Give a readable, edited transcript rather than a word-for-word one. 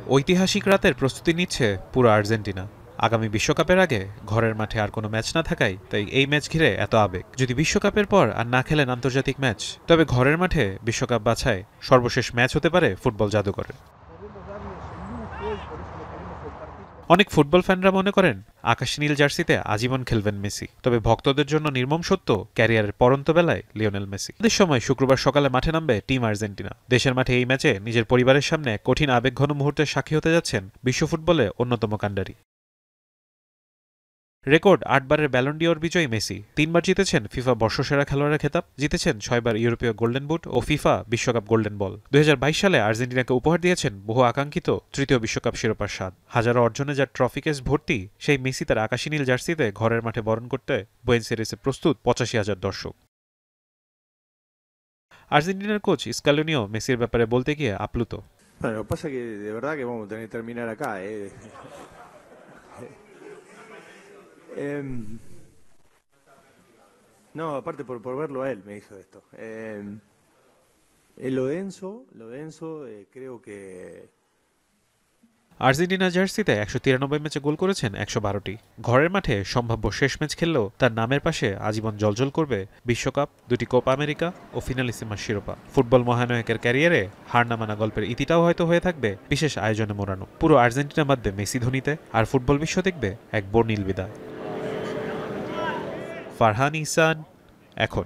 ঐতিহাসিক রাতের প্রস্তুতি নিচ্ছে পুরো আর্জেন্টিনা। আগামী বিশ্বকাপের আগে ঘরের মাঠে আর কোনো ম্যাচ না থাকায় তাই এই ম্যাচ ঘিরে এত আবেগ। যদি বিশ্বকাপের পর আর না খেলেন আন্তর্জাতিক ম্যাচ, তবে ঘরের মাঠে বিশ্বকাপ বাছাই সর্বশেষ ম্যাচ হতে পারে ফুটবল জাদুঘরের। অনেক ফুটবল ফ্যানরা মনে করেন আকাশী নীল জার্সিতে আজীবন খেলবেন মেসি, তবে ভক্তদের জন্য নির্মম সত্য ক্যারিয়ারের পরন্ত বেলায় লিওনেল মেসি। এদের সময় শুক্রবার সকালে মাঠে নামবে টিম আর্জেন্টিনা। দেশের মাঠে এই ম্যাচে নিজের পরিবারের সামনে কঠিন আবেগঘন মুহূর্তের সাক্ষী হতে যাচ্ছেন বিশ্ব ফুটবলে অন্যতম কাণ্ডারি। রেকর্ড ৮ বারের ব্যালন ডিওর বিজয়ী মেসি ৩ বার জিতেছেন ফিফা বর্ষসেরা খেলোয়াড়ের খেতাব, জিতেছেন ৬ বার ইউরোপীয় গোল্ডেন বুট ও ফিফা বিশ্বকাপ গোল্ডেন বল। ২০২২ সালে আর্জেন্টিনাকে উপহার দিয়েছেন বহু আকাঙ্ক্ষিত তৃতীয় বিশ্বকাপ শিরোপার স্বাদ। হাজারো অর্জনে যার ট্রফি কেস ভর্তি সেই মেসি তার আকাশী নীল জার্সিতে ঘরের মাঠে বরণ করতে বুয়েনোস এরিসে প্রস্তুত ৮৫,০০০ দর্শক। আর্জেন্টিনার কোচ স্ক্যালোনিও মেসির ব্যাপারে বলতে গিয়ে আপ্লুত। Bueno, lo que pasa es que de verdad que vamos a tener que terminar acá. Em, no, aparte por verlo a él me hizo esto. Lo denso, creo que Argentina জার্সিতে ১৯৩ ম্যাচে গোল করেছেন ১১২টি। ঘরের মাঠে সম্ভাব্য শেষ ম্যাচ খেললেও তার নামের পাশে আজীবন জ্বলজ্বল করবে বিশ্বকাপ, ২টি কোপা আমেরিকা ও ফিনালিসিমার শিরোপা। ফুটবল মহানায়কের ক্যারিয়ারে হার না মানা গল্পের ইতিটাও হয়তো হয়ে থাকবে বিশেষ আয়োজনে মোড়ানো। পুরো আর্জেন্টিনা বাঁধবে মেসি ধোনিতে, আর ফুটবল বিশ্ব দেখবে এক বর্ণিল বিদায়। ফারহান ইহসান, এখন।